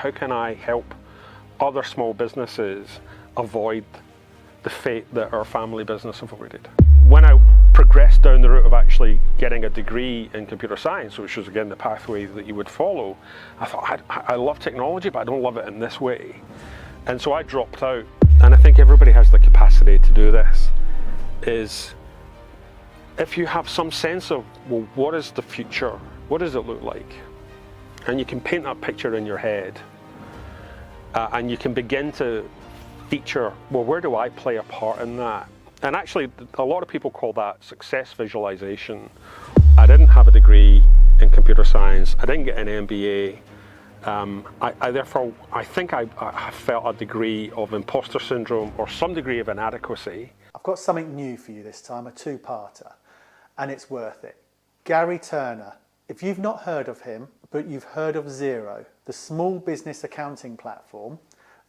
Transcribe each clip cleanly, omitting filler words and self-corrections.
how can I help other small businesses avoid the fate that our family business avoided. When I progressed down the route of actually getting a degree in computer science, which was again the pathway that you would follow, I thought, I love technology, but I don't love it in this way. And so I dropped out, and I think everybody has the capacity to do this, is if you have some sense of, well, what is the future? What does it look like? And you can paint that picture in your head, and you can begin to feature, well, where do I play a part in that? And actually, a lot of people call that success visualization. I didn't have a degree in computer science. I didn't get an MBA. I think I felt a degree of imposter syndrome or some degree of inadequacy. I've got something new for you this time, a two-parter, and it's worth it. Gary Turner. If you've not heard of him, but you've heard of Xero, the small business accounting platform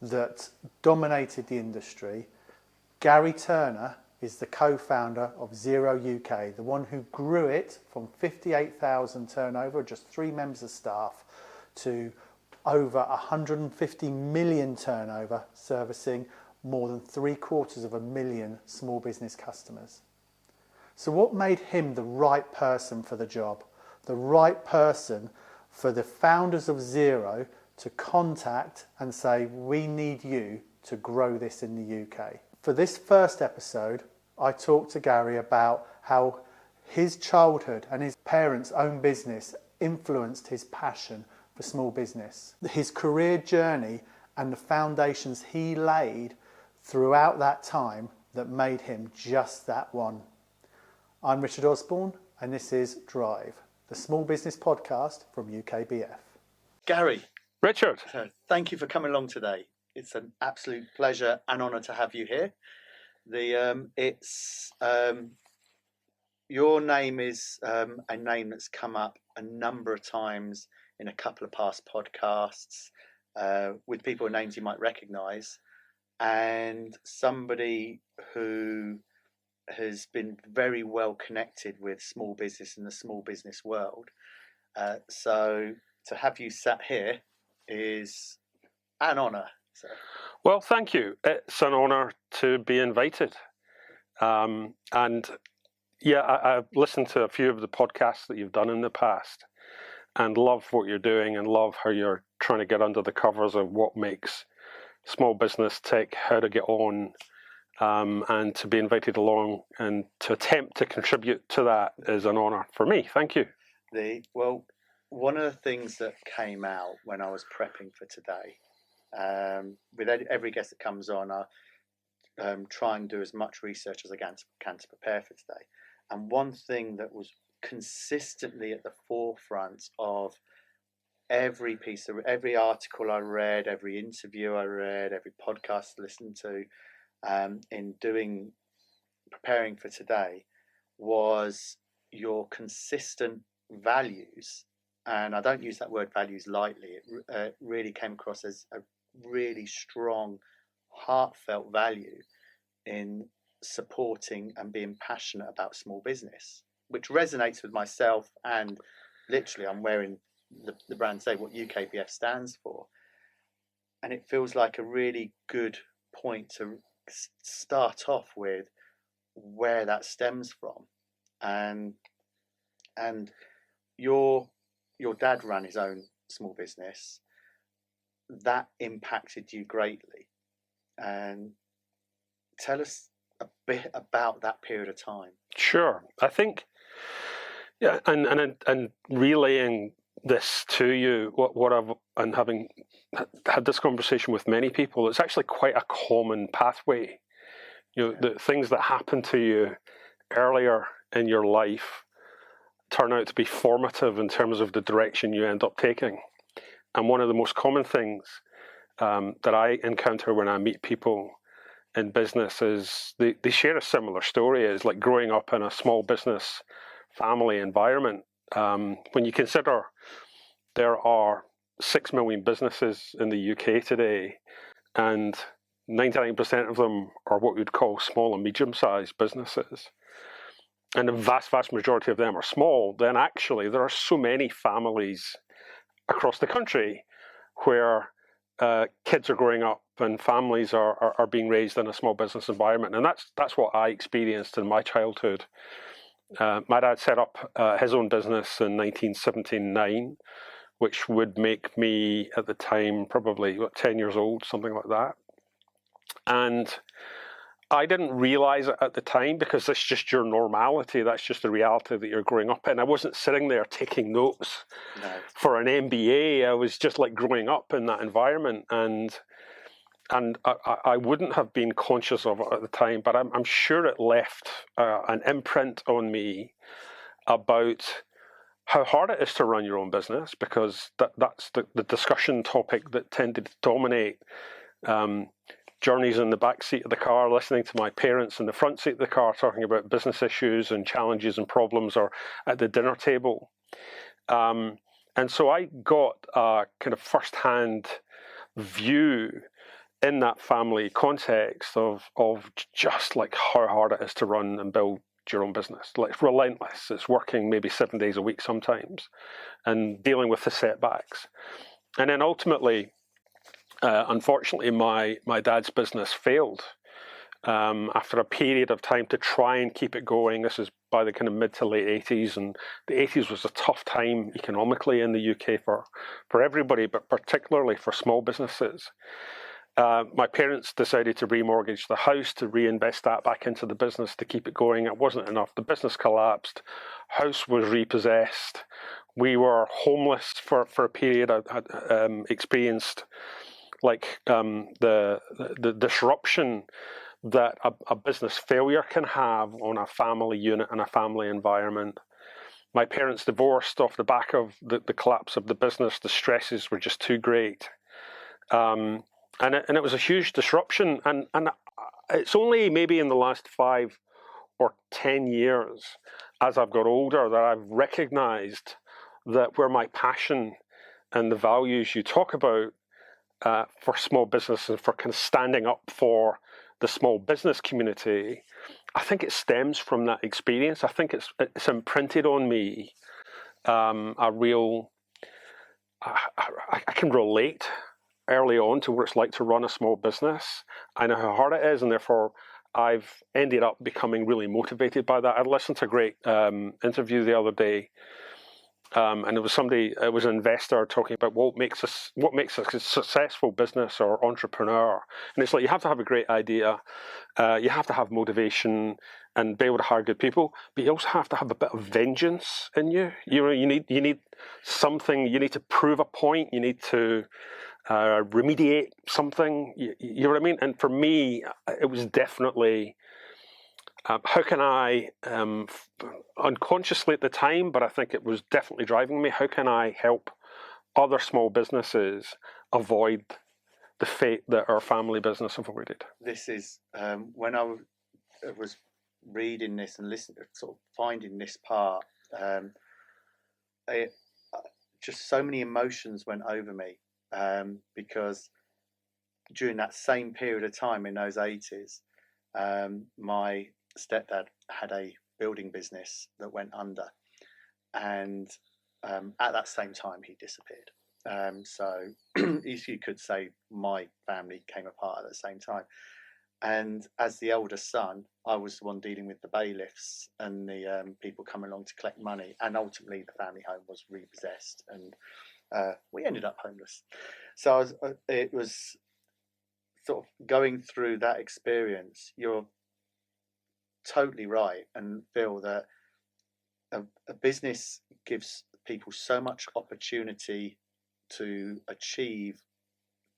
that dominated the industry, Gary Turner is the co-founder of Xero UK, the one who grew it from 58,000 turnover, just 3 members of staff, to over 150 million turnover, servicing more than 750,000 small business customers. So what made him the right person for the job? The right person for the founders of Xero to contact and say, we need you to grow this in the UK. For this first episode, I talked to Gary about how his childhood and his parents' own business influenced his passion for small business. His career journey and the foundations he laid throughout that time that made him just that one. I'm Richard Osborne, and this is Drive, the small business podcast from UKBF. Gary. Richard. Thank you for coming along today. It's an absolute pleasure and honour to have you here. Your name is a name that's come up a number of times in a couple of past podcasts with people with names you might recognise, and somebody who has been very well connected with small business in the small business world. So to have you sat here is an honour. So. Well, thank you. It's an honour to be invited. And yeah, I've listened to a few of the podcasts that you've done in the past and love what you're doing and love how you're trying to get under the covers of what makes small business tick, how to get on, and to be invited along and to attempt to contribute to that is an honour for me. Thank you. One of the things that came out when I was prepping for today, with every guest that comes on, I try and do as much research as I can to prepare for today. And one thing that was consistently at the forefront of every article I read, every interview I read, every podcast I listened to, in preparing for today, was your consistent values. And I don't use that word values lightly. It really came across as a really strong, heartfelt value in supporting and being passionate about small business, which resonates with myself. And literally, I'm wearing the brand today, what UKBF stands for. And it feels like a really good point to start off with where that stems from. And your dad ran his own small business. That impacted you greatly. And tell us a bit about that period of time. Sure. I think, yeah, and relaying this to you, what I've, and having had this conversation with many people, it's actually quite a common pathway. The things that happen to you earlier in your life turn out to be formative in terms of the direction you end up taking. And one of the most common things that I encounter when I meet people in business is they share a similar story. It's like growing up in a small business family environment. When you consider there are 6 million businesses in the UK today, and 99% of them are what we'd call small and medium-sized businesses, and the vast majority of them are small, then actually there are so many families across the country where kids are growing up and families are being raised in a small business environment, and that's what I experienced in my childhood. My dad set up his own business in 1979, which would make me at the time probably 10 years old, something like that. And I didn't realize it at the time because that's just your normality. That's just the reality that you're growing up in. I wasn't sitting there taking notes for an MBA. I was just like growing up in that environment, and I wouldn't have been conscious of it at the time, but I'm sure it left an imprint on me about how hard it is to run your own business, because that's the discussion topic that tended to dominate. Journeys in the back seat of the car, listening to my parents in the front seat of the car talking about business issues and challenges and problems, or at the dinner table. And so I got a kind of first-hand view in that family context of just like how hard it is to run and build your own business. Like, it's relentless. It's working maybe 7 days a week sometimes and dealing with the setbacks. And then ultimately, unfortunately, my dad's business failed after a period of time to try and keep it going. This is by the kind of mid to late 80s, and the 80s was a tough time economically in the UK for everybody, but particularly for small businesses. My parents decided to remortgage the house to reinvest that back into the business to keep it going. It wasn't enough. The business collapsed. House was repossessed. We were homeless for a period. I had experienced like the disruption that a business failure can have on a family unit and a family environment. My parents divorced off the back of the collapse of the business. The stresses were just too great. And it was a huge disruption. And it's only maybe in the last 5 or 10 years, as I've got older, that I've recognized that where my passion and the values you talk about for small business and for kind of standing up for the small business community, I think it stems from that experience. I think it's imprinted on me a real. I can relate early on to what it's like to run a small business. I know how hard it is, and therefore I've ended up becoming really motivated by that. I listened to a great interview the other day, and it was an investor talking about what makes a successful business or entrepreneur. And it's like, you have to have a great idea, you have to have motivation and be able to hire good people, but you also have to have a bit of vengeance in you. You need something. You need to prove a point. You need to remediate something. You know what I mean? And for me, it was definitely. How can I, unconsciously at the time, but I think it was definitely driving me, how can I help other small businesses avoid the fate that our family business avoided? This is, when I was reading this and listening, sort of finding this part, just so many emotions went over me, because during that same period of time in those 80s, my stepdad had a building business that went under, and at that same time he disappeared. So you could say my family came apart at the same time. And as the elder son, I was the one dealing with the bailiffs and the people coming along to collect money, and ultimately the family home was repossessed, and we ended up homeless. So it was sort of going through that experience. You're totally right, and feel that a business gives people so much opportunity to achieve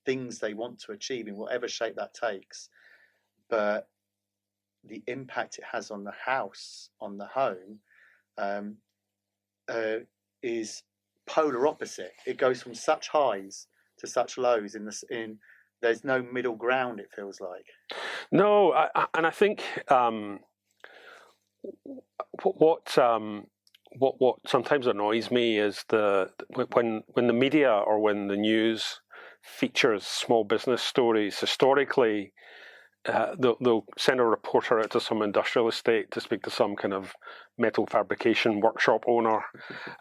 things they want to achieve in whatever shape that takes, but the impact it has on the house, on the home, is polar opposite. It goes from such highs to such lows. There's no middle ground, it feels like. No, and I think what sometimes annoys me is when the media or when the news features small business stories. Historically, they'll send a reporter out to some industrial estate to speak to some kind of metal fabrication workshop owner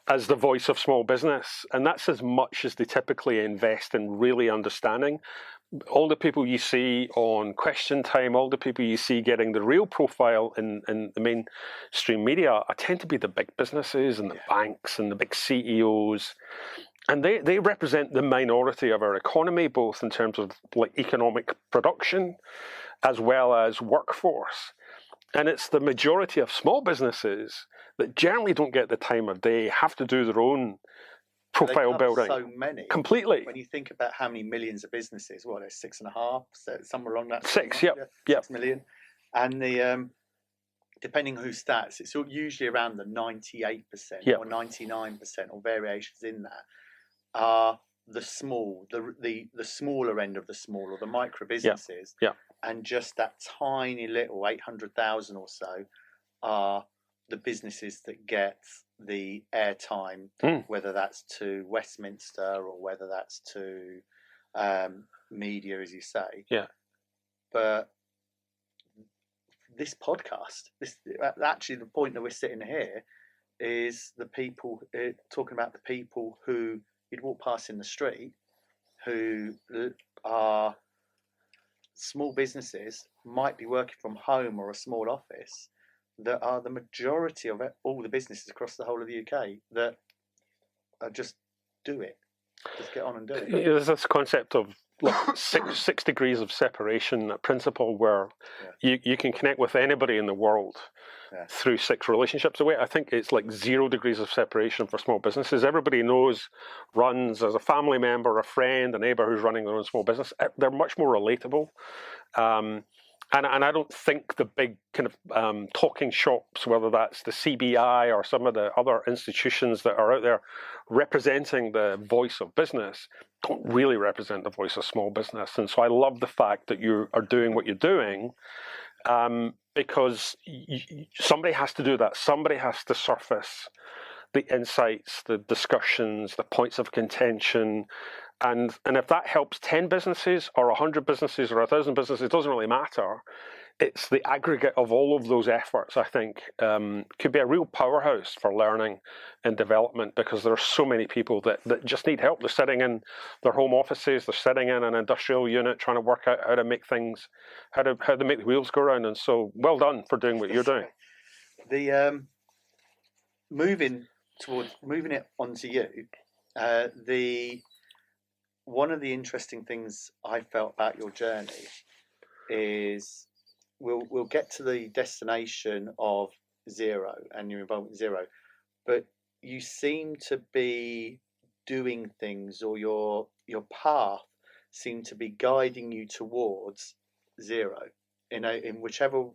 as the voice of small business. And that's as much as they typically invest in really understanding. All the people you see on Question Time, all the people you see getting the real profile in the mainstream media tend to be the big businesses and the banks and the big CEOs. And they represent the minority of our economy, both in terms of like economic production as well as workforce. And it's the majority of small businesses that generally don't get the time of day, have to do their own profile building. So many. Completely. When you think about how many millions of businesses, what, there's 6.5, so somewhere along that. 6, yep. 6 million. And the depending who stats, it's usually around the 98% or 99% or variations in that are the smaller end of the small or the micro businesses. And just that tiny little 800,000 or so are the businesses that get the airtime, whether that's to Westminster or whether that's to media, as you say. But this podcast, actually the point that we're sitting here is the people, talking about the people who you'd walk past in the street who are small businesses, might be working from home or a small office, that are the majority of all the businesses across the whole of the UK that are just do it. Just get on and do it. There's this concept of like six degrees of separation, a principle where you can connect with anybody in the world through 6 relationships away. I think it's like 0 degrees of separation for small businesses. Everybody knows, runs as a family member, a friend, a neighbour who's running their own small business. They're much more relatable. And I don't think the big kind of talking shops, whether that's the CBI or some of the other institutions that are out there representing the voice of business, don't really represent the voice of small business. And so I love the fact that you are doing what you're doing, because somebody has to do that. Somebody has to surface the insights, the discussions, the points of contention. And if that helps 10 businesses or 100 businesses or 1,000 businesses, it doesn't really matter. It's the aggregate of all of those efforts, I think, could be a real powerhouse for learning and development, because there are so many people that just need help. They're sitting in their home offices, they're sitting in an industrial unit trying to work out how to make things, how to make the wheels go around. And so well done for doing what you're doing. The moving it onto you, one of the interesting things I felt about your journey is we'll get to the destination of Xero and your involvement in Xero, but you seem to be doing things, or your path seemed to be guiding you towards Xero in whichever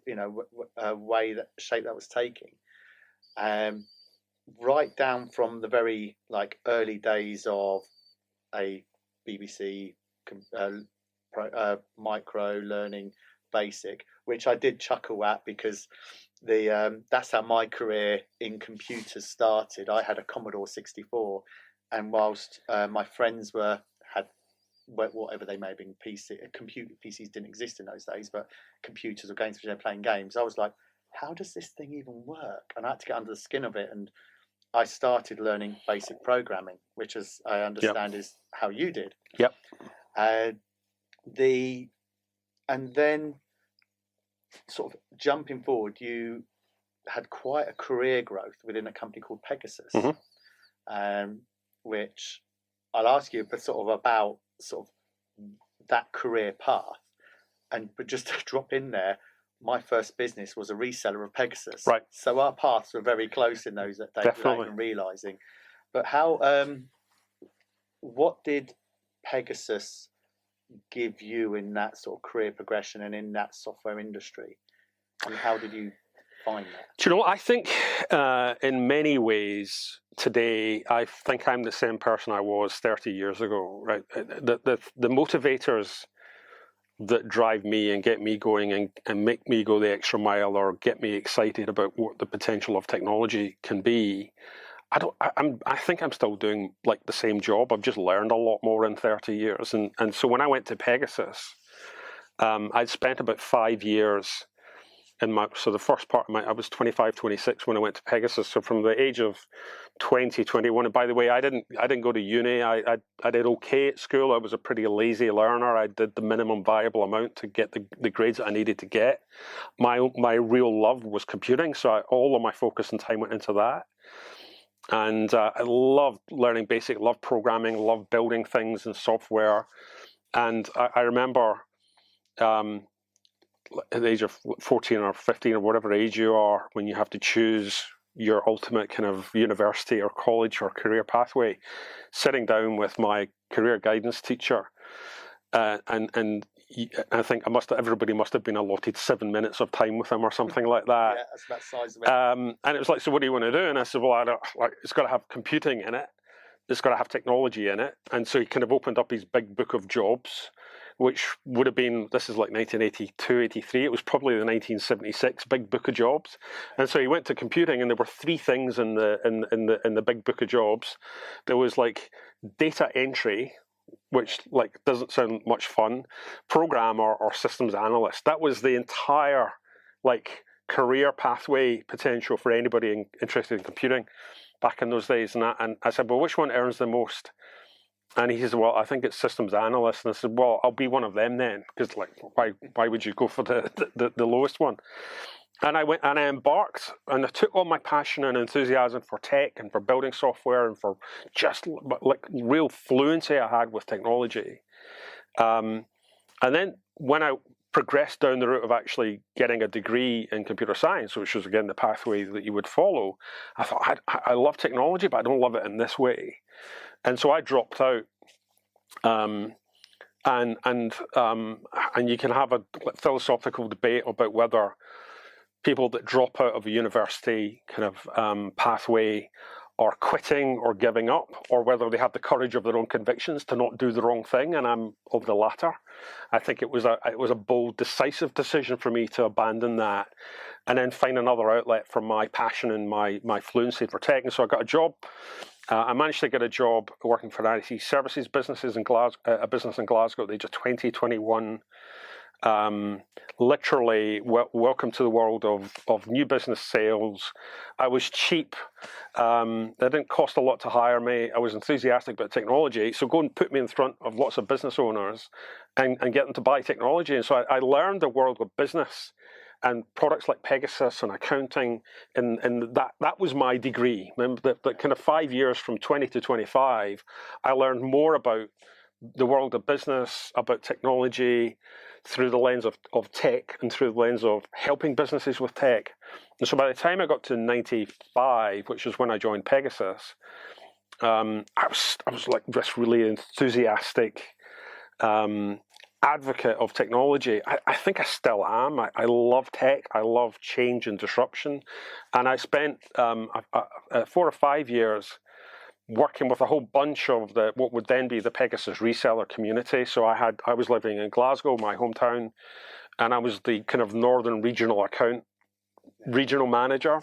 way, that shape that was taking, right down from the very early days of a BBC micro learning basic, which I did chuckle at, because that's how my career in computers started. I had a Commodore 64, and whilst my friends had whatever they may have been, PCs didn't exist in those days, but computers or games, they're playing games, I was like, how does this thing even work? And I had to get under the skin of it, and I started learning basic programming, which, as I understand, is how you did. And then sort of jumping forward, you had quite a career growth within a company called Pegasus, which I'll ask you about that career path. But just to drop in there, my first business was a reseller of Pegasus. Right. So our paths were very close in those days without even realising. But what did Pegasus give you in that sort of career progression and in that software industry? And how did you find that? Do you know, I think in many ways today, I think I'm the same person I was 30 years ago, right? The motivators that drive me and get me going and make me go the extra mile or get me excited about what the potential of technology can be, I think I'm still doing the same job. I've just learned a lot more in 30 years. And so when I went to Pegasus, I'd spent about 5 years so the first part of I was 25, 26 when I went to Pegasus. So from the age of 20, 21, and by the way, I didn't go to uni. I did okay at school. I was a pretty lazy learner. I did the minimum viable amount to get the grades that I needed to get. My real love was computing, so all of my focus and time went into that. And I loved learning basic, loved programming, loved building things and software. And I remember at the age of 14 or 15 or whatever age you are, when you have to choose your ultimate kind of university or college or career pathway, sitting down with my career guidance teacher, and I think everybody must have been allotted 7 minutes of time with him or something like that. Yeah, that's about the size of it. And it was like, so what do you want to do? And I said, well, it's got to have computing in it. It's got to have technology in it. And so he kind of opened up his big book of jobs, which would have been, this is like 1982, 83. It was probably the 1976 big book of jobs. And so he went to computing, and there were 3 things in the big book of jobs. There was like data entry, which like doesn't sound much fun, programmer or systems analyst. That was the entire like career pathway potential for anybody interested in computing back in those days. And I said, well, which one earns the most? And he says, well, I think it's systems analyst. And I said, well, I'll be one of them then, because like, why would you go for the lowest one? And I went and I embarked, and I took all my passion and enthusiasm for tech and for building software and for just like real fluency I had with technology. And then when I progressed down the route of actually getting a degree in computer science, which was again the pathway that you would follow, I thought I love technology, but I don't love it in this way. And so I dropped out. And you can have a philosophical debate about whether people that drop out of a university kind of pathway are quitting or giving up, or whether they have the courage of their own convictions to not do the wrong thing. And I'm of the latter. I think it was a bold, decisive decision for me to abandon that and then find another outlet for my passion and my fluency for tech. And so I got a job. I managed to get a job working for an IT services businesses in Glasgow, a business in Glasgow at the age of 20, 21. Literally, welcome to the world of new business sales. I was cheap. It didn't cost a lot to hire me. I was enthusiastic about technology. So go and put me in front of lots of business owners and get them to buy technology. And so I learned the world of business and products like Pegasus and accounting, and that was my degree. Remember that kind of 5 years from 20 to 25, I learned more about the world of business, about technology, through the lens of tech and through the lens of helping businesses with tech. And so by the time I got to 95, which is when I joined Pegasus, I was like this really enthusiastic advocate of technology. I think I still am. I love tech. I love change and disruption. And I spent 4 or 5 years working with a whole bunch of what would then be the Pegasus reseller community. So I was living in Glasgow, my hometown, and I was the kind of northern regional manager.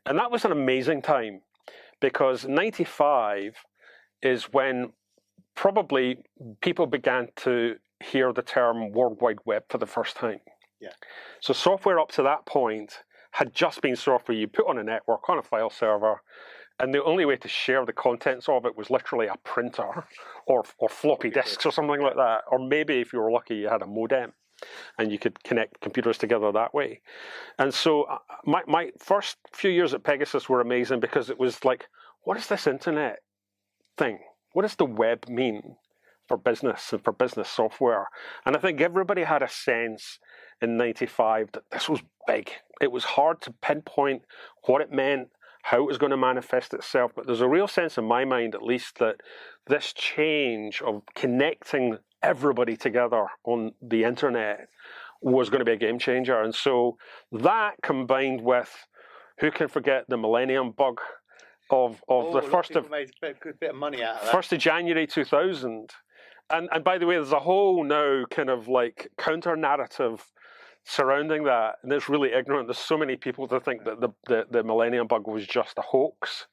And that was an amazing time, because 95 is when probably people began to hear the term World Wide Web for the first time. Yeah. So software up to that point had just been software you put on a network, on a file server, and the only way to share the contents of it was literally a printer or floppy disks or something like that. Or maybe if you were lucky, you had a modem and you could connect computers together that way. And so my first few years at Pegasus were amazing, because it was like, what is this internet thing? What does the web mean for business and for business software? And I think everybody had a sense in 95 that this was big. It was hard to pinpoint what it meant, how it was going to manifest itself, but there's a real sense in my mind, at least, that this change of connecting everybody together on the internet was going to be a game changer. And so that, combined with, who can forget the Millennium Bug of the first of made a good bit of money out of that. 1st of January 2000. And by the way, there's a whole now kind of like counter narrative surrounding that, and it's really ignorant. There's so many people that think that the Millennium Bug was just a hoax,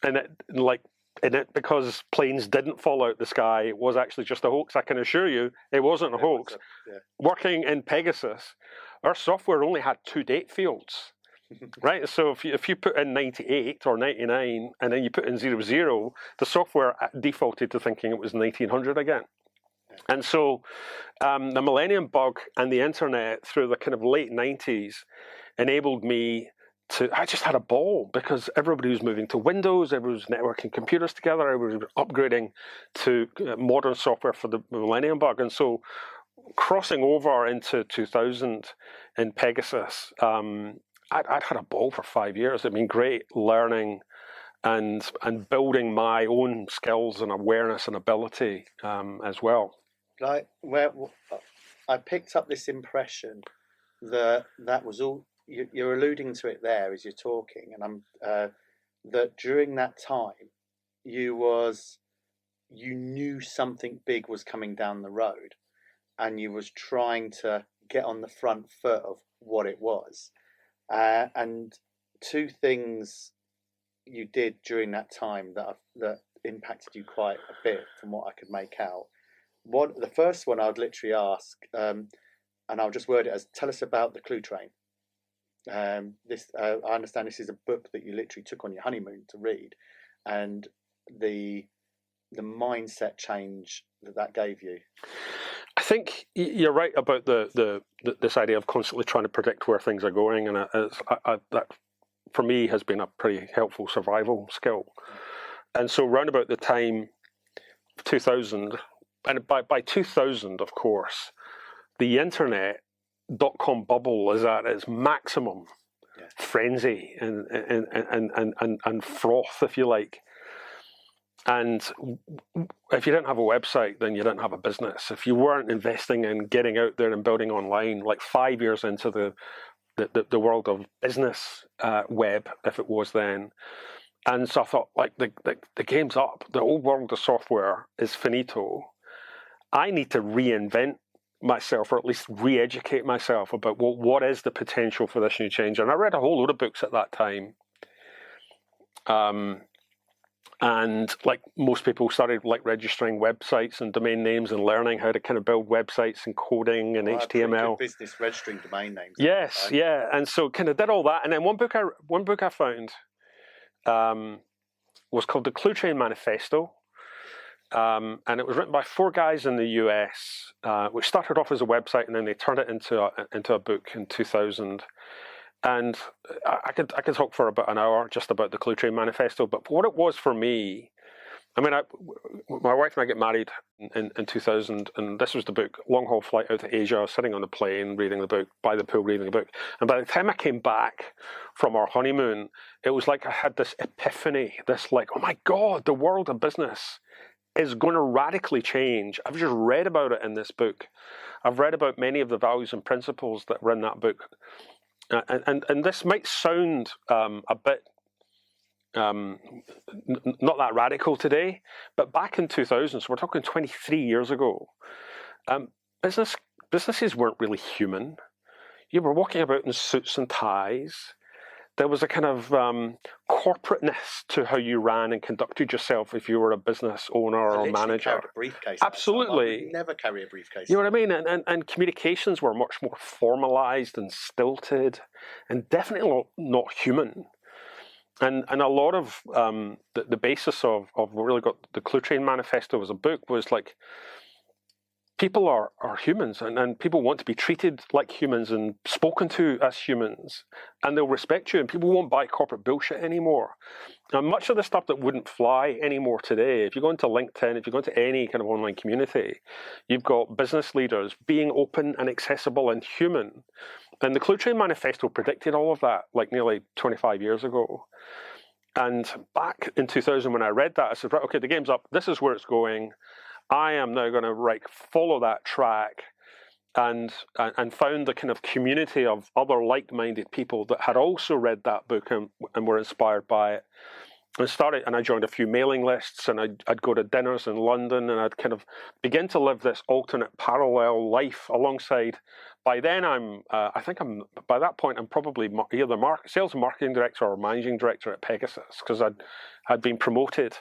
and like in it because planes didn't fall out the sky was actually just a hoax. I can assure you it wasn't a hoax. Working in Pegasus, our software only had 2 date fields. Right, so if you put in 98 or 99 and then you put in 00, the software defaulted to thinking it was 1900 again. And so the Millennium Bug and the internet through the kind of late 90s enabled me to, I just had a ball because everybody was moving to Windows, everybody was networking computers together, everybody was upgrading to modern software for the Millennium Bug. And so crossing over into 2000 in Pegasus, I'd had a ball for 5 years. It'd been great learning and building my own skills and awareness and ability as well. Like where I picked up this impression that was all you're alluding to it there as you're talking, and I'm that during that time you knew something big was coming down the road, and you was trying to get on the front foot of what it was. And 2 things you did during that time that impacted you quite a bit from what I could make out. The first one I'd literally ask, and I'll just word it as, tell us about the Clue Train. I understand this is a book that you literally took on your honeymoon to read, and the mindset change that gave you. I think you're right about this idea of constantly trying to predict where things are going, and that for me has been a pretty helpful survival skill. And so round about the time 2000, and by 2000, of course, the internet .com bubble is at its maximum frenzy and froth, if you like. And if you didn't have a website, then you didn't have a business. If you weren't investing in getting out there and building online, like 5 years into the world of business web, if it was then. And so I thought, like, the game's up. The old world of software is finito. I need to reinvent myself, or at least re-educate myself about what is the potential for this new change. And I read a whole load of books at that time. And like most people, started like registering websites and domain names and learning how to kind of build websites and coding and HTML. Business registering domain names. Yes, yeah. And so kind of did all that. And then one book I found was called The Clue Train Manifesto. And it was written by 4 guys in the US, which started off as a website, and then they turned it into a book in 2000. And I could talk for about an hour just about the Clue Train Manifesto, but what it was for me, I mean, my wife and I get married in 2000, and this was the book, long haul flight out to Asia. I was sitting on the plane reading the book, by the pool reading the book. And by the time I came back from our honeymoon, it was like I had this epiphany, this like, oh my God, the world of business is going to radically change. I've just read about it in this book. I've read about many of the values and principles that were in that book. And this might sound a bit not that radical today, but back in 2000, so we're talking 23 years ago, businesses weren't really human. You were walking about in suits and ties. There was a kind of corporateness to how you ran and conducted yourself if you were a business owner or manager. Carried a briefcase. Absolutely. I would never carry a briefcase. You know what I mean? And communications were much more formalized and stilted, and definitely not human. And a lot of the basis of really got the Clue Train Manifesto as a book was like, people are humans, and people want to be treated like humans and spoken to as humans, and they'll respect you, and people won't buy corporate bullshit anymore. Now, much of the stuff that wouldn't fly anymore today, if you go into LinkedIn, if you go into any kind of online community, you've got business leaders being open and accessible and human. And the Clue Train Manifesto predicted all of that like nearly 25 years ago. And back in 2000 when I read that, I said, right, okay, the game's up. This is where it's going. I am now going to follow that track, and found the kind of community of other like-minded people that had also read that book and were inspired by it. And I joined a few mailing lists, and I'd go to dinners in London, and I'd kind of begin to live this alternate parallel life alongside. By then, by that point, I'm probably either sales and marketing director or managing director at Pegasus, because I'd been promoted.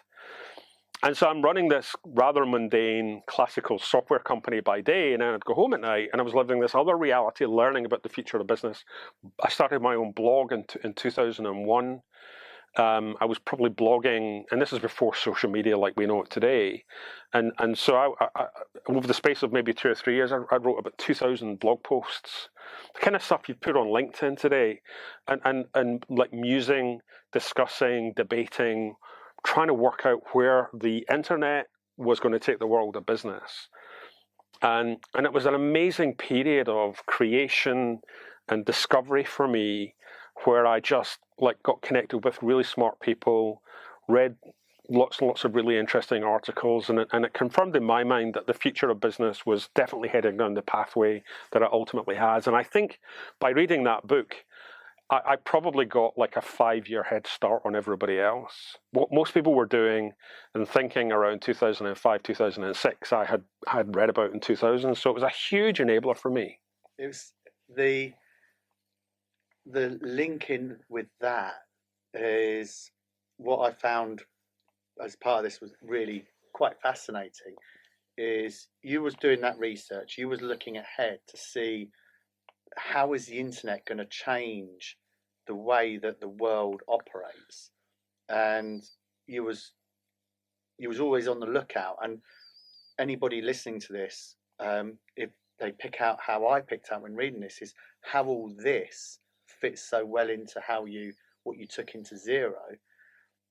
And so I'm running this rather mundane classical software company by day, and then I'd go home at night, and I was living this other reality, learning about the future of business. I started my own blog in 2001. I was probably blogging, and this is before social media like we know it today. And so I over the space of maybe 2 or 3 years, I wrote about 2,000 blog posts, the kind of stuff you'd put on LinkedIn today, and like musing, discussing, debating, trying to work out where the internet was going to take the world of business. And it was an amazing period of creation and discovery for me, where I just like got connected with really smart people, read lots and lots of really interesting articles, and it confirmed in my mind that the future of business was definitely heading down the pathway that it ultimately has. And I think by reading that book, I probably got like a 5-year head start on everybody else. What most people were doing and thinking around 2005, 2006, I had read about in 2000. So it was a huge enabler for me. It was the link in with that is what I found as part of this was really quite fascinating. Is you was doing that research, you was looking ahead to see how is the internet going to change the way that the world operates, and you was always on the lookout. And anybody listening to this, if they pick out how I picked out when reading this, is how all this fits so well into what you took into Xero.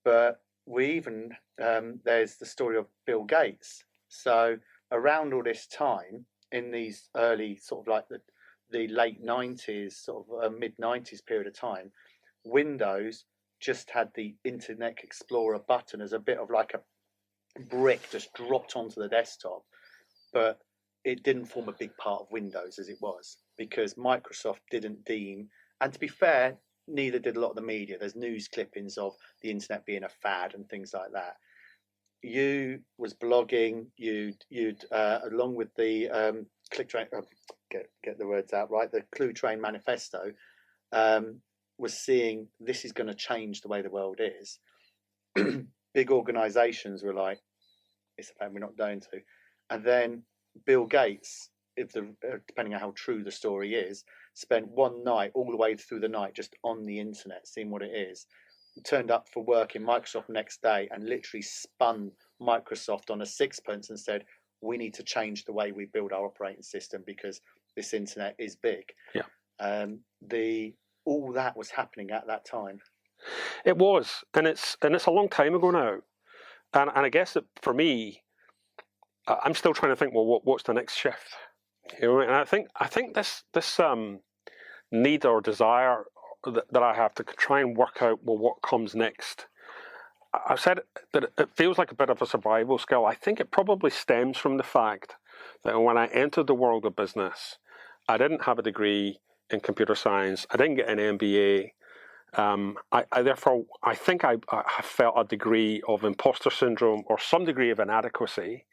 But we even there's the story of Bill Gates. So around all this time, in these early sort of like the late 90s, sort of mid 90s period of time, Windows just had the Internet Explorer button as a bit of like a brick just dropped onto the desktop, but it didn't form a big part of Windows as it was, because Microsoft didn't deem, and to be fair, neither did a lot of the media. There's news clippings of the internet being a fad and things like that. You was blogging, you'd along with the Click Train, get the words out right, the Clue Train manifesto, was seeing this is going to change the way the world is. Big organisations were like, it's a fact we're not going to. And then Bill Gates, depending on how true the story is, spent one night, all the way through the night, just on the internet, seeing what it is. Turned up for work in Microsoft the next day and literally spun Microsoft on a sixpence and said, we need to change the way we build our operating system because this internet is big. Yeah. All that was happening at that time. It was, and it's a long time ago now. And I guess that for me, I'm still trying to think, well, what's the next shift? You know, and I think this need or desire that I have to try and work out, well, what comes next. I've said that it feels like a bit of a survival skill. I think it probably stems from the fact that when I entered the world of business, I didn't have a degree in computer science. I didn't get an MBA. I think I felt a degree of imposter syndrome or some degree of inadequacy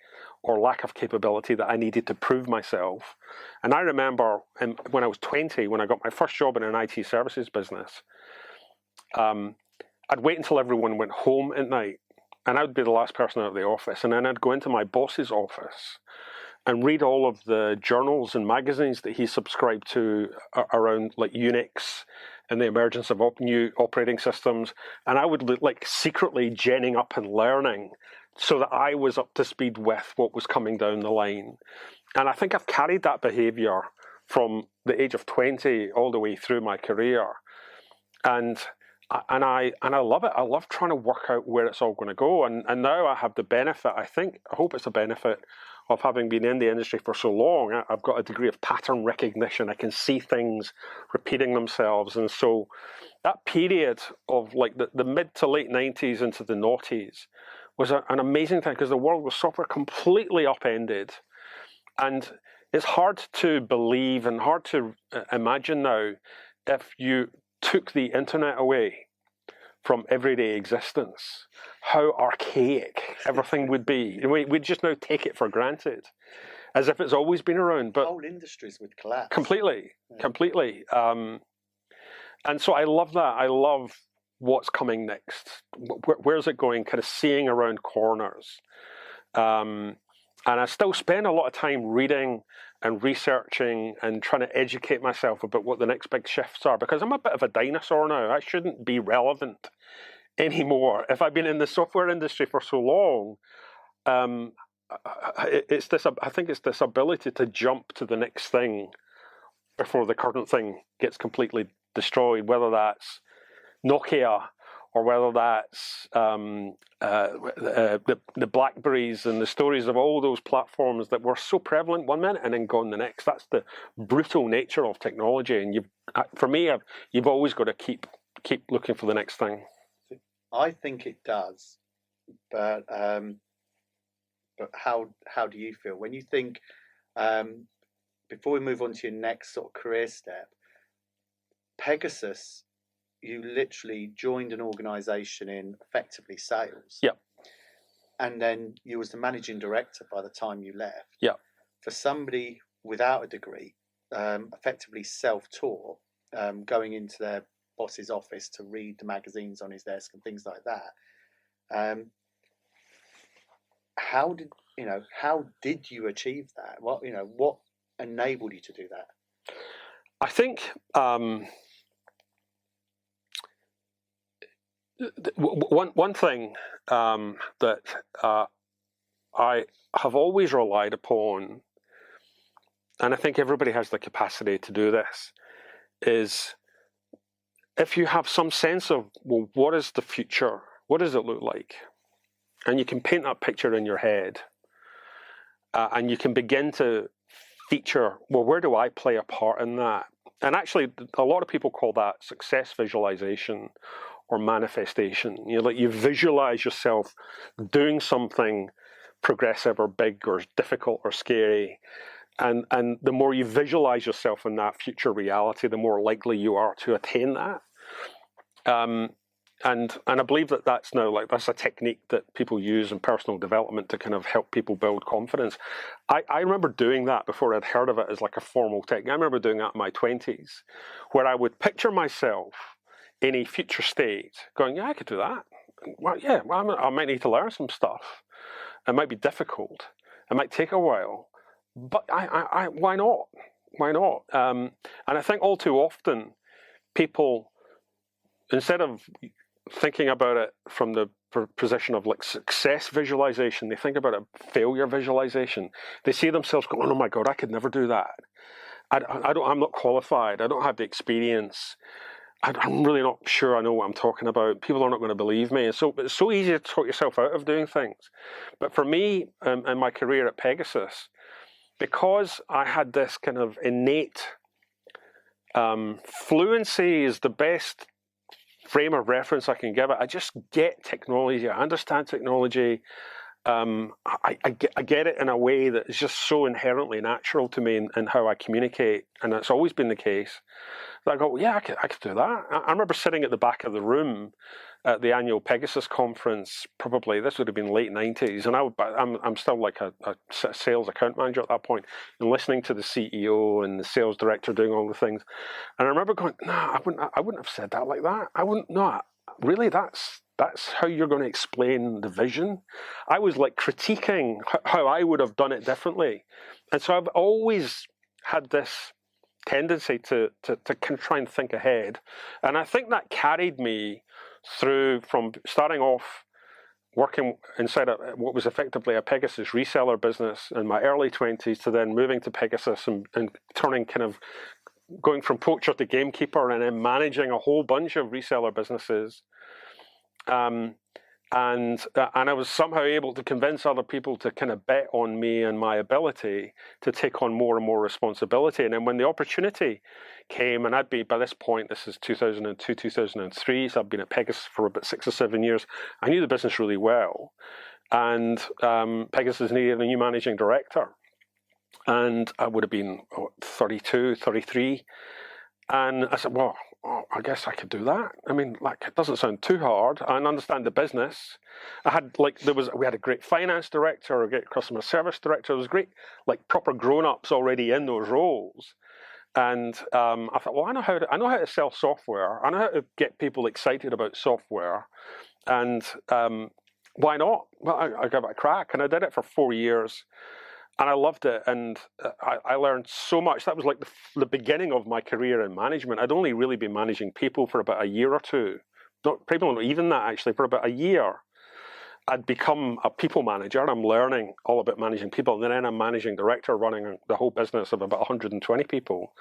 or lack of capability that I needed to prove myself. And I remember when I was 20, when I got my first job in an IT services business, I'd wait until everyone went home at night, and I would be the last person out of the office, and then I'd go into my boss's office and read all of the journals and magazines that he subscribed to around like Unix and the emergence of new operating systems, and I would like secretly genning up and learning so that I was up to speed with what was coming down the line. And I think I've carried that behavior from the age of 20 all the way through my career. And I love it. I love trying to work out where it's all going to go. And now I have the benefit, I hope it's a benefit of having been in the industry for so long. I've got a degree of pattern recognition. I can see things repeating themselves. And so that period of like the mid to late 90s into the noughties was an amazing thing, because the world was software completely upended. And it's hard to believe and hard to imagine now if you took the internet away from everyday existence, how archaic everything would be. We'd just now take it for granted, as if it's always been around. But whole industries would collapse. Completely. And so I love that. I love what's coming next, where's it going, kind of seeing around corners. And I still spend a lot of time reading and researching and trying to educate myself about what the next big shifts are, because I'm a bit of a dinosaur now. I shouldn't be relevant anymore. If I've been in the software industry for so long, it's this. I think it's this ability to jump to the next thing before the current thing gets completely destroyed, whether that's Nokia or whether that's the Blackberries and the stories of all those platforms that were so prevalent one minute and then gone the next. That's the brutal nature of technology, and you've always got to keep looking for the next thing. I think it does, but how do you feel when you think? Before we move on to your next sort of career step, Pegasus, you literally joined an organisation in effectively sales. Yeah. And then you was the managing director by the time you left. Yeah. For somebody without a degree, effectively self-taught, going into their boss's office to read the magazines on his desk and things like that. How did you achieve that? What enabled you to do that? I think one thing that I have always relied upon, and I think everybody has the capacity to do this, is if you have some sense of, well, what is the future? What does it look like? And you can paint that picture in your head, and you can begin to feature, well, where do I play a part in that? And actually, a lot of people call that success visualization or manifestation. Like you visualize yourself doing something progressive or big or difficult or scary. And the more you visualize yourself in that future reality, the more likely you are to attain that. And I believe that's a technique that people use in personal development to kind of help people build confidence. I remember doing that before I'd heard of it as like a formal technique. I remember doing that in my 20s, where I would picture myself in a future state going, yeah, I could do that. Well, yeah, I might need to learn some stuff. It might be difficult. It might take a while. But why not? Why not? And I think all too often people, instead of thinking about it from the position of like success visualization, they think about it failure visualization. They see themselves going, oh my God, I could never do that. I'm not qualified. I don't have the experience. I'm really not sure I know what I'm talking about. People are not going to believe me. And so it's so easy to talk yourself out of doing things. But for me, in my career at Pegasus, because I had this kind of innate fluency is the best frame of reference I can give it. I just get technology. I understand technology. I get it in a way that is just so inherently natural to me in how I communicate, and that's always been the case. That I go, yeah, I could do that. I remember sitting at the back of the room at the annual Pegasus conference. Probably this would have been late 90s, and I'm still like a sales account manager at that point, and listening to the CEO and the sales director doing all the things. And I remember going, no, I wouldn't have said that like that. I wouldn't. No, really, that's how you're going to explain the vision. I was like critiquing how I would have done it differently. And so I've always had this tendency to kind of try and think ahead. And I think that carried me through from starting off working inside what was effectively a Pegasus reseller business in my early 20s to then moving to Pegasus and turning kind of going from poacher to gamekeeper and then managing a whole bunch of reseller businesses. And I was somehow able to convince other people to kind of bet on me and my ability to take on more and more responsibility. And then when the opportunity came, and by this point, this is 2002, 2003, so I've been at Pegasus for about 6 or 7 years. I knew the business really well. And Pegasus needed a new managing director. And I would have been 32, 33. And I said, well, I guess I could do that. I mean, like, it doesn't sound too hard. I understand the business. We had a great finance director, a great customer service director. There was great, like, proper grown-ups already in those roles. And I thought, well, I know how to sell software. I know how to get people excited about software. And why not? Well, I gave it a crack, and I did it for 4 years. And I loved it, and I learned so much. That was like the beginning of my career in management. I'd only really been managing people for about a year or two. Probably not even that, actually, for about a year. I'd become a people manager, and I'm learning all about managing people. And then I'm managing director, running the whole business of about 120 people.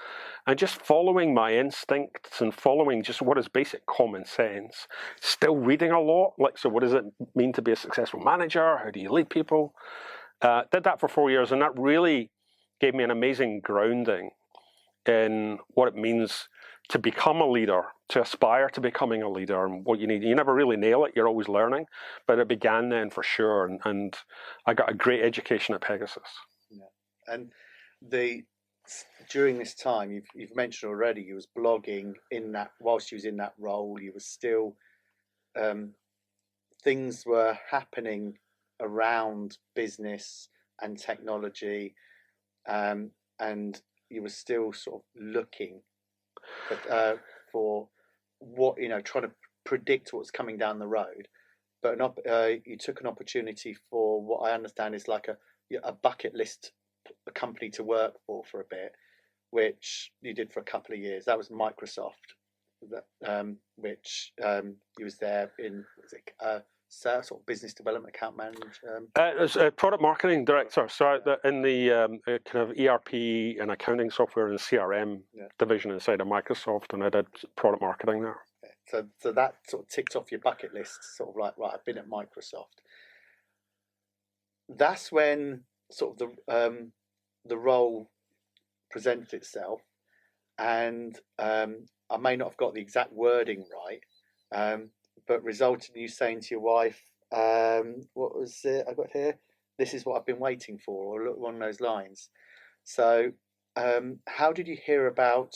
And just following my instincts and following just what is basic common sense. Still reading a lot. Like, so what does it mean to be a successful manager? How do you lead people? Did that for 4 years, and that really gave me an amazing grounding in what it means to become a leader, to aspire to becoming a leader, and what you need. You never really nail it, you're always learning, but it began then for sure, and I got a great education at Pegasus. Yeah. And during this time, you've mentioned already, you was blogging whilst you was in that role, you was still, things were happening around business and technology, and you were still sort of looking for what, trying to predict what's coming down the road. But you took an opportunity for what I understand is like a bucket list company to work for a bit, which you did for a couple of years. That was Microsoft, which you was there in, sort of business development account manager? As a product marketing director, so in the kind of ERP and accounting software and CRM division inside of Microsoft, and I did product marketing there. Okay. So that sort of ticked off your bucket list, sort of like, right, I've been at Microsoft. That's when sort of the role presented itself, and I may not have got the exact wording right, but resulted in you saying to your wife, what was it I got here? This is what I've been waiting for, or along those lines. So how did you hear about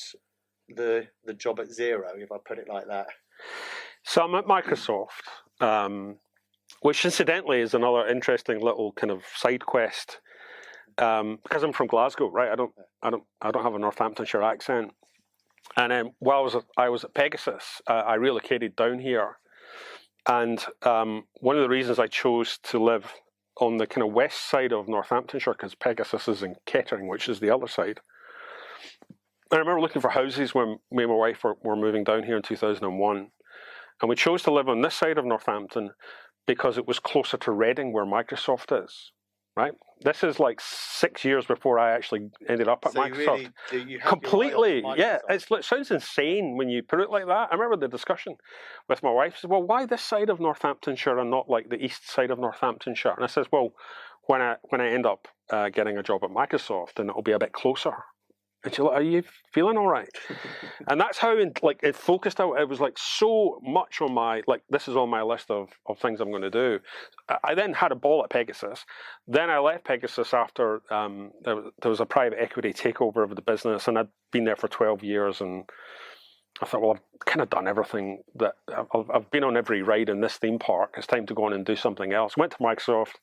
the job at Xero, if I put it like that? So I'm at Microsoft, which incidentally is another interesting little kind of side quest, because I'm from Glasgow, right? I don't have a Northamptonshire accent. And while I was at Pegasus, I relocated down here. And one of the reasons I chose to live on the kind of west side of Northamptonshire, because Pegasus is in Kettering, which is the other side. I remember looking for houses when me and my wife were moving down here in 2001. And we chose to live on this side of Northampton because it was closer to Reading, where Microsoft is. Right. This is like 6 years before I actually ended up at Microsoft. You completely, yeah. It sounds insane when you put it like that. I remember the discussion with my wife. She said, "Well, why this side of Northamptonshire and not like the east side of Northamptonshire?" And I says, "Well, when I end up getting a job at Microsoft, and it'll be a bit closer." And she's like, "Are you feeling all right?" And that's how it focused out. It was like so much on my, like, this is on my list of things I'm going to do. I then had a ball at Pegasus. Then I left Pegasus after there was a private equity takeover of the business, and I'd been there for 12 years. And I thought, well, I've kind of done everything that I've been on every ride in this theme park. It's time to go on and do something else. Went to Microsoft,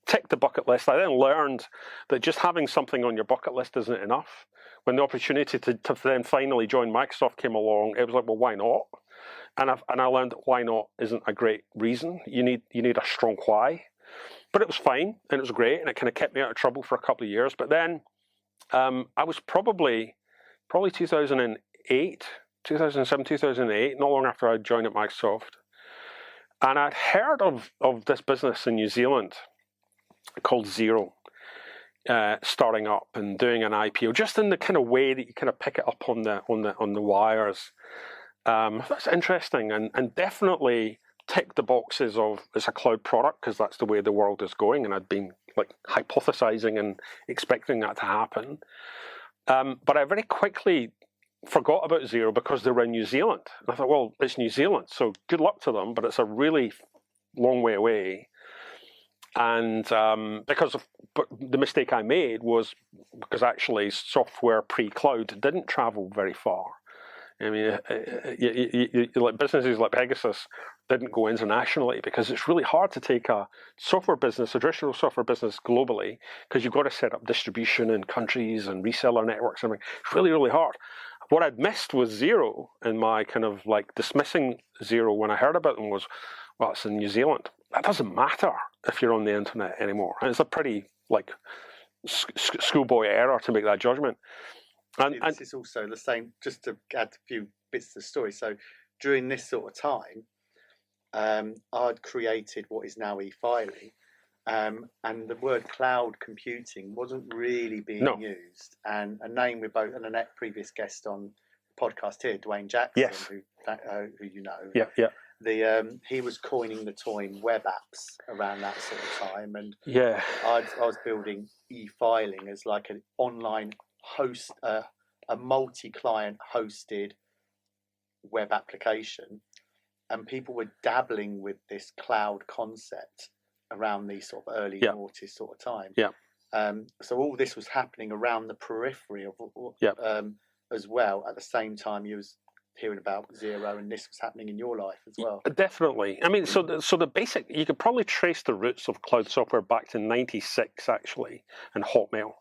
ticked the bucket list. I then learned that just having something on your bucket list isn't enough. When the opportunity to then finally join Microsoft came along, it was like, well, why not? And I learned that why not isn't a great reason. You need a strong why. But it was fine, and it was great, and it kind of kept me out of trouble for a couple of years. But then I was probably 2008, 2007, 2008, not long after I joined at Microsoft. And I'd heard of this business in New Zealand called Xero, starting up and doing an IPO, just in the kind of way that you kind of pick it up on the wires. That's interesting, and definitely ticked the boxes of it's a cloud product, because that's the way the world is going, and I'd been like hypothesizing and expecting that to happen. But I very quickly forgot about Xero because they were in New Zealand. And I thought, well, it's New Zealand, so good luck to them, but it's a really long way away. And but the mistake I made was because actually software pre-cloud didn't travel very far. I mean, like businesses like Pegasus didn't go internationally because it's really hard to take a software business, a traditional software business globally, because you've got to set up distribution in countries and reseller networks. And everything. It's really, really hard. What I'd missed was Xero, and my kind of like dismissing Xero when I heard about them was, well, it's in New Zealand. That doesn't matter if you're on the internet anymore. And it's a pretty like schoolboy error to make that judgment. And this is also the same, just to add a few bits to the story. So during this sort of time, I'd created what is now e-filing, and the word cloud computing wasn't really being used. And a name we both, and a previous guest on the podcast here, Dwayne Jackson, yes. who you know, he was coining the term web apps around that sort of time, and I was building e-filing as like an online host, a multi-client hosted web application, and people were dabbling with this cloud concept around these sort of early noughties sort of time. So all this was happening around the periphery of as well. At the same time, you was hearing about Xero, and this was happening in your life as well. Definitely. I mean, so the basic, you could probably trace the roots of cloud software back to '96 actually, and Hotmail.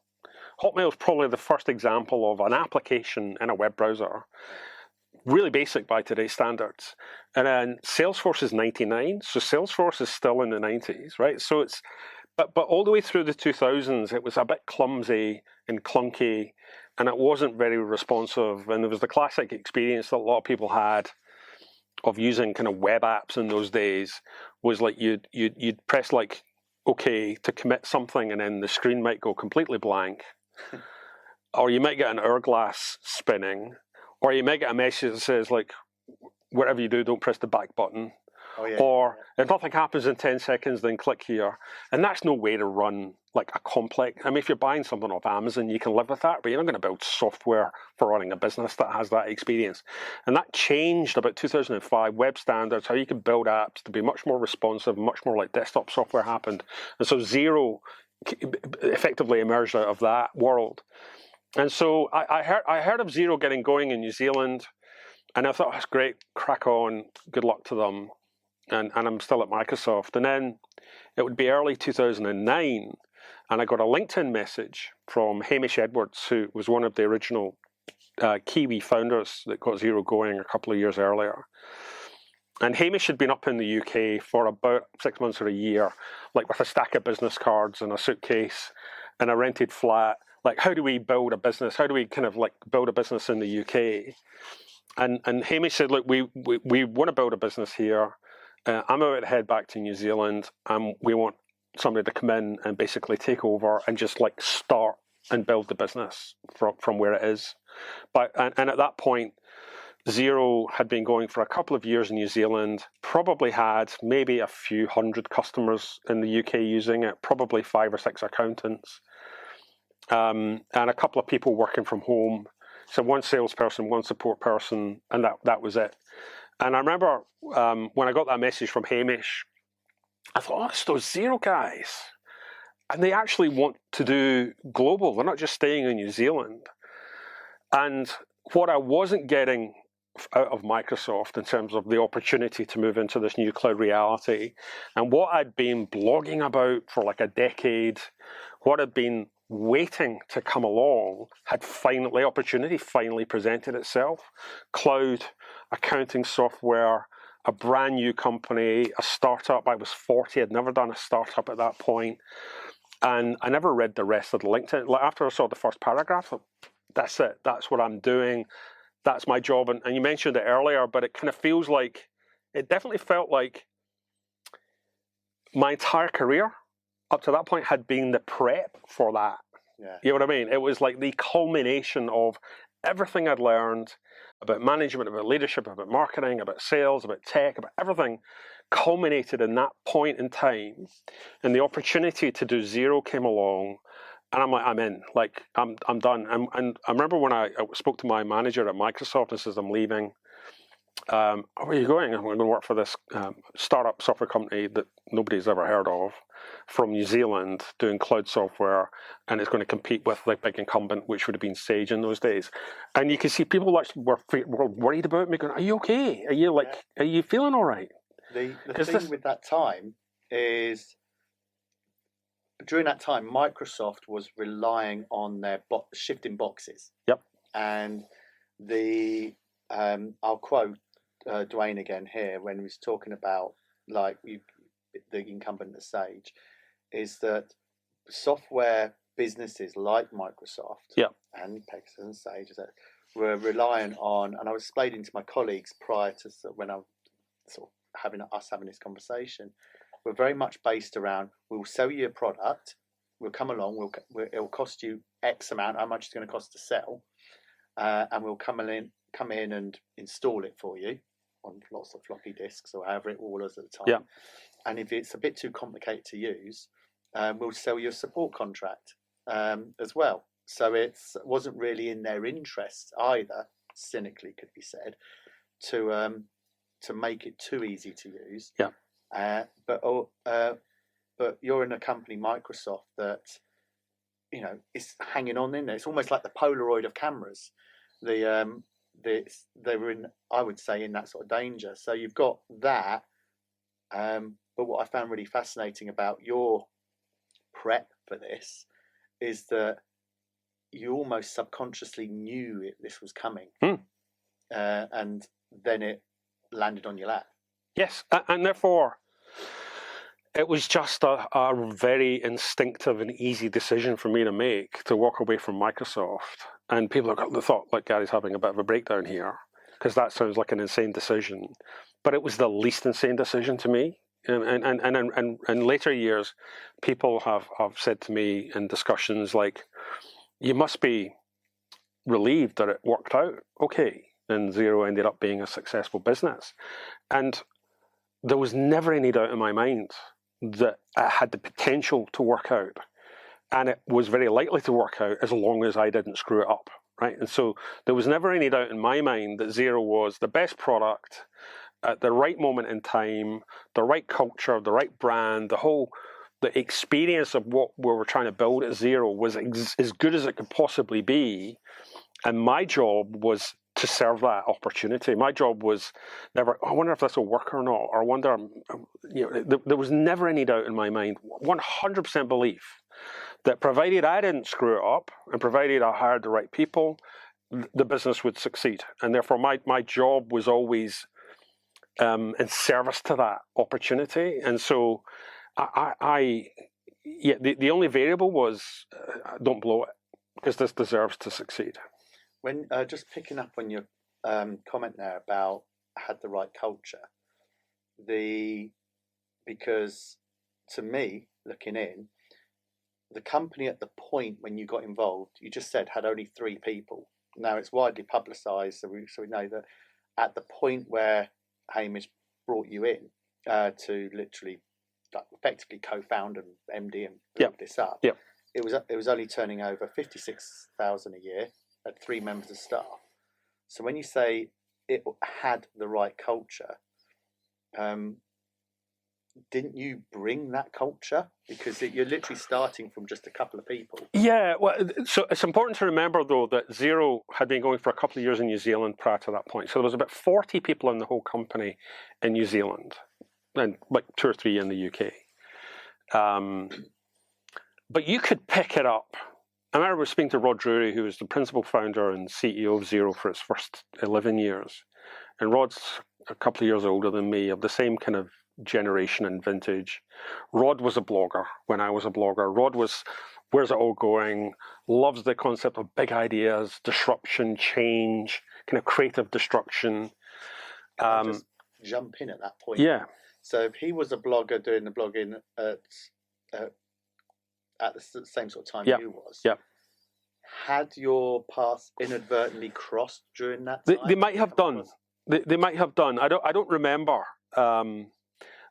Hotmail is probably the first example of an application in a web browser, really basic by today's standards. And then Salesforce is 99, so Salesforce is still in the 90s, right? So it's, but all the way through the 2000s, it was a bit clumsy and clunky, and it wasn't very responsive. And there was the classic experience that a lot of people had of using kind of web apps in those days, was like you'd press like OK to commit something, and then the screen might go completely blank. Or you might get an hourglass spinning, or you might get a message that says like, whatever you do, don't press the back button. Or if nothing happens in 10 seconds, then click here. And that's no way to run like a complex. I mean, if you're buying something off Amazon, you can live with that, but you're not going to build software for running a business that has that experience. And that changed about 2005. Web standards, how you could build apps to be much more responsive, much more like desktop software happened. And so Xero effectively emerged out of that world. And so I heard of Xero getting going in New Zealand, and I thought, that's great, crack on, good luck to them. And I'm still at Microsoft. And then it would be early 2009, and I got a LinkedIn message from Hamish Edwards, who was one of the original Kiwi founders that got Xero going a couple of years earlier. And Hamish had been up in the UK for about 6 months or a year, like with a stack of business cards and a suitcase and a rented flat. Like, how do we build a business? How do we kind of like build a business in the UK? And Hamish said, look, we want to build a business here. I'm about to head back to New Zealand, and we want somebody to come in and basically take over and just like start and build the business from where it is. And at that point, Xero had been going for a couple of years in New Zealand, probably had maybe a few hundred customers in the UK using it, probably 5 or 6 accountants, and a couple of people working from home. So one salesperson, one support person, and that was it. And I remember when I got that message from Hamish, I thought, oh, it's those Xero guys. And they actually want to do global. They're not just staying in New Zealand. And what I wasn't getting out of Microsoft in terms of the opportunity to move into this new cloud reality, and what I'd been blogging about for like a decade, what I'd been waiting to come along, the opportunity finally presented itself. Cloud, accounting software, a brand new company, a startup. I was 40, I'd never done a startup at that point. And I never read the rest of the LinkedIn. Like after I saw the first paragraph, I thought, that's it, that's what I'm doing, that's my job. And you mentioned it earlier, but it kind of feels like, it definitely felt like my entire career up to that point had been the prep for that. You know what I mean? It was like the culmination of everything I'd learned about management, about leadership, about marketing, about sales, about tech, about everything culminated in that point in time. And the opportunity to do Xero came along, and I'm like, I'm in. Like, I'm done. And I remember when I spoke to my manager at Microsoft and says I'm leaving, where are you going? I'm going to work for this startup software company that nobody's ever heard of from New Zealand doing cloud software, and it's going to compete with the big incumbent, which would have been Sage in those days. And you can see people actually were worried about me, going, "Are you okay? Are you are you feeling all right?" The thing with that time is, during that time, Microsoft was relying on their shifting boxes. Yep. And I'll quote Dwayne again here when he was talking about the incumbent at Sage, is that software businesses like Microsoft and Pegasus and Sage were relying on, and I was explaining to my colleagues prior to when I was sort of having this conversation, we're very much based around, we'll sell you a product, we'll come along, it'll cost you X amount, how much it's going to cost to sell, and we'll come in and install it for you on lots of floppy disks or however it all was at the time. Yeah. And if it's a bit too complicated to use, we'll sell you a support contract as well. So it wasn't really in their interest either, cynically could be said, to make it too easy to use. Yeah. But you're in a company, Microsoft, that is hanging on in there. It's almost like the Polaroid of cameras. They were in, I would say, in that sort of danger. So you've got that. But what I found really fascinating about your prep for this is that you almost subconsciously knew this was coming, and then it landed on your lap. Yes, and therefore it was just a very instinctive and easy decision for me to make to walk away from Microsoft. And people thought, like, Gary's having a bit of a breakdown here, because that sounds like an insane decision. But it was the least insane decision to me. And in later years, people have said to me in discussions like, you must be relieved that it worked out okay. And Xero ended up being a successful business. And there was never any doubt in my mind that it had the potential to work out. And it was very likely to work out as long as I didn't screw it up, right? And so there was never any doubt in my mind that Xero was the best product at the right moment in time, the right culture, the right brand, the experience of what we were trying to build at Xero was as good as it could possibly be. And my job was to serve that opportunity. My job was never, I wonder if this will work or not, or I wonder, there was never any doubt in my mind, 100% belief that provided I didn't screw it up and provided I hired the right people, the business would succeed. And therefore my job was always in service to that opportunity. And so the only variable was don't blow it, because this deserves to succeed. When just picking up on your comment there about had the right culture, because to me, looking in, the company at the point when you got involved, you just said had only 3 people. Now it's widely publicised, so we know that at the point where Hamish brought you in to literally effectively co-found and MD and build this up, it was only turning over 56,000 a year at 3 members of staff. So when you say it had the right culture, didn't you bring that culture? Because you're literally starting from just a couple of people. Yeah, well, so it's important to remember, though, that Xero had been going for a couple of years in New Zealand prior to that point. So there was about 40 people in the whole company in New Zealand, and like 2 or 3 in the UK. But you could pick it up. I remember speaking to Rod Drury, who was the principal founder and CEO of Xero for its first 11 years. And Rod's a couple of years older than me, of the same kind of generation and vintage. Rod was a blogger when I was a blogger. Rod was, where's it all going? Loves the concept of big ideas, disruption, change, kind of creative destruction. I'll just jump in at that point. Yeah. So if he was a blogger doing the blogging at the same sort of time you was, had your paths inadvertently crossed during that time? They might have done. They might have done. I don't remember.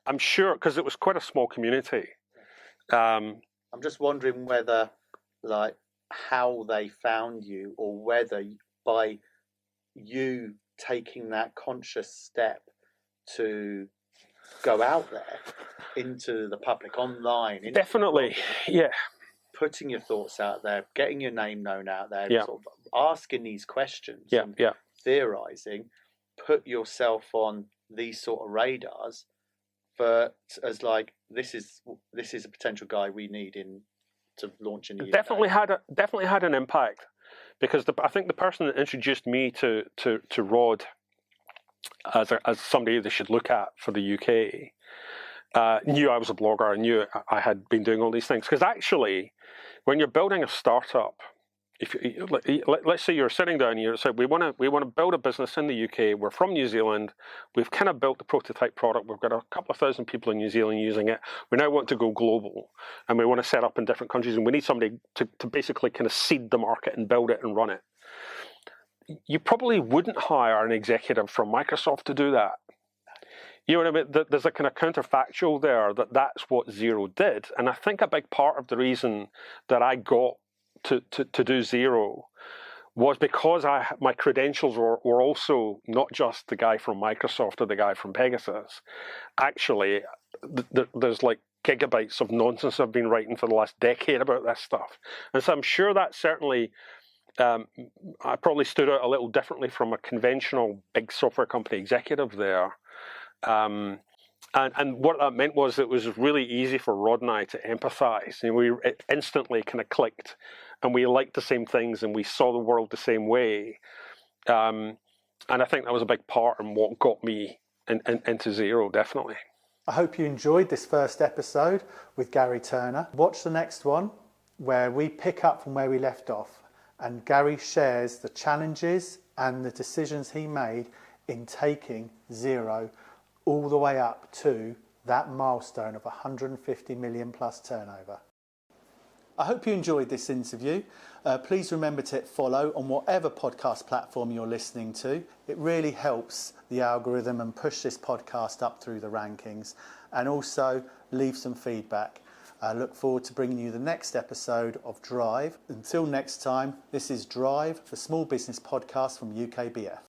I'm sure, because it was quite a small community. I'm just wondering whether, like, how they found you, or whether by you taking that conscious step to go out there into the public, online. Definitely, yeah. Putting your thoughts out there, getting your name known out there, Yeah. sort of asking these questions Yeah, and yeah. theorising, put yourself on these sort of radars for as like this is a potential guy we need in to launch in the UK. Definitely had an impact, because I think the person that introduced me to Rod as somebody they should look at for the UK knew I was a blogger. I knew I had been doing all these things, because actually, when you're building a startup, if let's say you're sitting down here and say we want to build a business in the UK. We're from New Zealand. We've kind of built the prototype product. We've got a couple of thousand people in New Zealand using it. We now want to go global, and we want to set up in different countries. And we need somebody to basically kind of seed the market and build it and run it. You probably wouldn't hire an executive from Microsoft to do that. You know what I mean? There's a kind of counterfactual there that's what Xero did. And I think a big part of the reason that I got to do Xero was because my credentials were also not just the guy from Microsoft or the guy from Pegasus. Actually, there's like gigabytes of nonsense I've been writing for the last decade about this stuff. And so I'm sure that certainly... I probably stood out a little differently from a conventional big software company executive there. And what that meant was it was really easy for Rod and I to empathize. It instantly kind of clicked, and we liked the same things, and we saw the world the same way. And I think that was a big part in what got me into Xero, definitely. I hope you enjoyed this first episode with Gary Turner. Watch the next one, where we pick up from where we left off, and Gary shares the challenges and the decisions he made in taking Xero all the way up to that milestone of 150 million plus turnover. I hope you enjoyed this interview. Please remember to hit follow on whatever podcast platform you're listening to. It really helps the algorithm and push this podcast up through the rankings. And also leave some feedback. I look forward to bringing you the next episode of Drive. Until next time, this is Drive, the small business podcast from UKBF.